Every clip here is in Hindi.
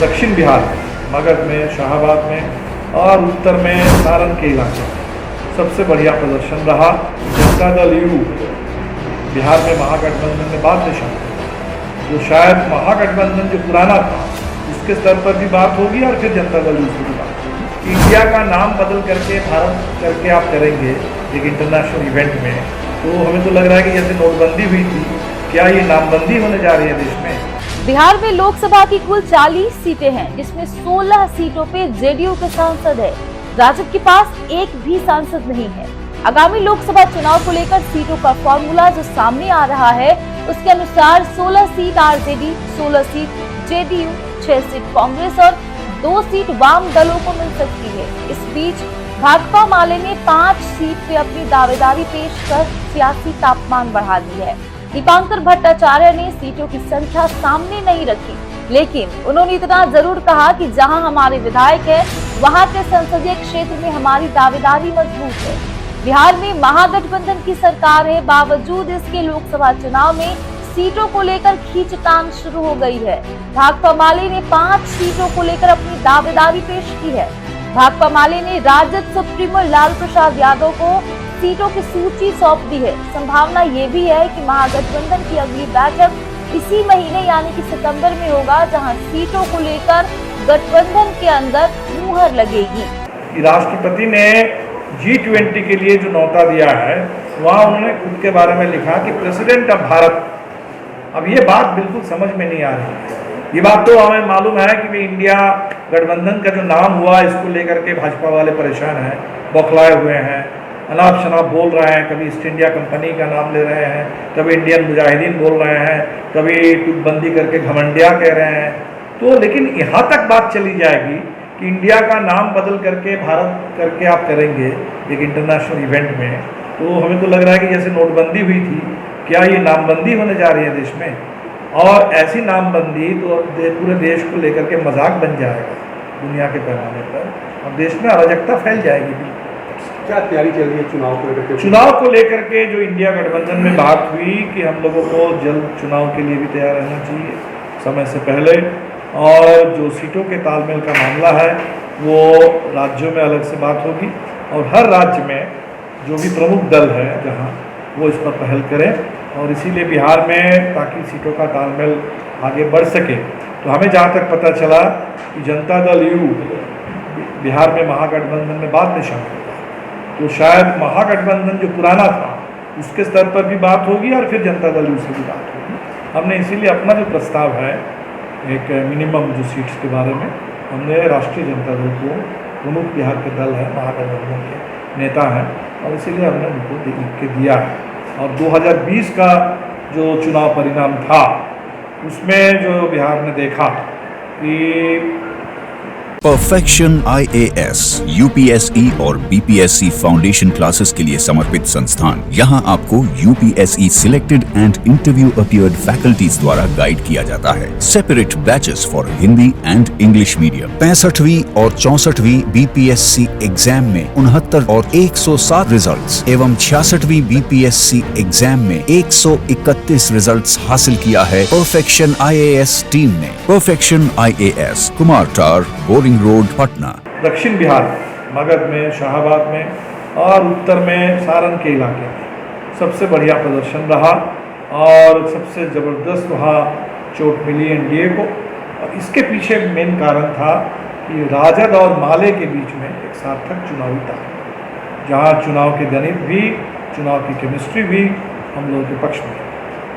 दक्षिण बिहार में मगध में, शाहाबाद में और उत्तर में सारण के इलाके में सबसे बढ़िया प्रदर्शन रहा। जनता दल यू बिहार में महागठबंधन में बाद में शामिल, जो शायद महागठबंधन जो पुराना था उसके स्तर पर भी बात होगी और फिर जनता दल यू की भी बात होगी। इंडिया का नाम बदल करके भारत करके आप करेंगे एक इंटरनेशनल इवेंट में, तो हमें तो लग रहा है कि जैसे नोटबंदी हुई थी, क्या ये नामबंदी होने जा रही है देश में? बिहार में लोकसभा की कुल 40 सीटें हैं, जिसमें 16 सीटों पे जेडीयू के सांसद है। राजद के पास एक भी सांसद नहीं है। आगामी लोकसभा चुनाव को लेकर सीटों का फॉर्मूला जो सामने आ रहा है, उसके अनुसार 16 seat RJD, 16 seat JDU, 6 seat Congress और 2 सीट वाम दलों को मिल सकती है। इस बीच भाकपा माले ने 5 सीट पे अपनी दावेदारी पेश कर सियासी तापमान बढ़ा दी है। दीपांकर भट्टाचार्य ने सीटों की संख्या सामने नहीं रखी, लेकिन उन्होंने इतना जरूर कहा कि जहां हमारे विधायक है, वहां के संसदीय क्षेत्र में हमारी दावेदारी मजबूत है। बिहार में महागठबंधन की सरकार है, बावजूद इसके लोकसभा चुनाव में सीटों को लेकर खींचतान शुरू हो गई है। भाकपा माले ने 5 सीटों को लेकर अपनी दावेदारी पेश की है। भाकपा माले ने राजद सुप्रीमो लाल प्रसाद यादव को सीटों की सूची सौंप दी है। संभावना ये भी है कि महागठबंधन की अगली बैठक इसी महीने यानी कि सितंबर में होगा, जहां सीटों को लेकर गठबंधन के अंदर मुहर लगेगी। राष्ट्रपति ने G20 के लिए जो न्योता दिया है, वहाँ उन्होंने खुद के बारे में लिखा कि प्रेसिडेंट ऑफ भारत। अब ये बात बिल्कुल समझ में नहीं आ रही। ये बात तो हमें मालूम है कि इंडिया गठबंधन का जो नाम हुआ, इसको लेकर के भाजपा वाले परेशान हैं, बौखलाए हुए हैं, अनाप शनाप बोल रहे हैं। कभी ईस्ट इंडिया कंपनी का नाम ले रहे हैं, कभी इंडियन मुजाहिदीन बोल रहे हैं, कभी टूकबंदी करके घमंडिया कह रहे हैं। तो लेकिन यहाँ तक बात चली जाएगी कि इंडिया का नाम बदल करके भारत करके आप करेंगे एक इंटरनेशनल इवेंट में, तो हमें तो लग रहा है कि जैसे नोटबंदी हुई थी, क्या ये नामबंदी होने जा रही है देश में? और ऐसी नामबंदी तो पूरे देश को लेकर के मजाक बन जाएगा दुनिया के पैमाने पर, और देश में अराजकता फैल जाएगी। क्या तैयारी चल रही है चुनाव को लेकर? चुनाव को लेकर के जो इंडिया गठबंधन में बात हुई कि हम लोगों को जल्द चुनाव के लिए भी तैयार रहना चाहिए समय से पहले, और जो सीटों के तालमेल का मामला है वो राज्यों में अलग से बात होगी, और हर राज्य में जो भी प्रमुख दल है जहाँ, वो इस पर पहल करें। और इसीलिए बिहार में ताकि सीटों का तालमेल आगे बढ़ सके, तो हमें जहाँ तक पता चला कि जनता दल यू बिहार में महागठबंधन में बाद में शामिल होगा, तो शायद महागठबंधन जो पुराना था उसके स्तर पर भी बात होगी और फिर जनता दल यू से भी बात होगी। हमने इसीलिए अपना जो प्रस्ताव है एक मिनिमम जो सीट्स के बारे में, हमने राष्ट्रीय जनता दल को, प्रमुख बिहार के दल है, महागठबंधन के नेता हैं, और इसीलिए हमने उनको लिख के दिया है। और 2020 का जो चुनाव परिणाम था उसमें जो बिहार ने देखा कि परफेक्शन IAS, UPSE और BPSC फाउंडेशन क्लासेस के लिए समर्पित संस्थान। यहाँ आपको UPSE selected and interview appeared faculties द्वारा गाइड किया जाता है। Separate batches for Hindi and English medium. 65वीं और 64वीं BPSC एग्जाम में 69 और 107 रिजल्ट्स एवं 66वीं BPSC एग्जाम में 131 रिजल्ट्स हासिल किया है परफेक्शन IAS टीम ने। परफेक्शन IAS, कुमार टार, बोरिंग रोड, पटना। दक्षिण बिहार में मगध में, शाहाबाद में और उत्तर में सारण के इलाके में सबसे बढ़िया प्रदर्शन रहा, और सबसे ज़बरदस्त वहाँ चोट मिली एनडीए को। और इसके पीछे मेन कारण था कि राजद और माले के बीच में एक सार्थक चुनावी था, जहाँ चुनाव के गणित भी, चुनाव की केमिस्ट्री भी हम लोगों के पक्ष में,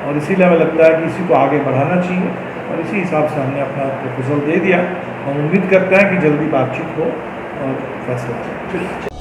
और इसीलिए हमें लगता है कि इसी को आगे बढ़ाना चाहिए, और इसी हिसाब से हमने अपना प्रपोजल दे दिया। हम उम्मीद करते हैं कि जल्दी बातचीत हो और फैसला हो।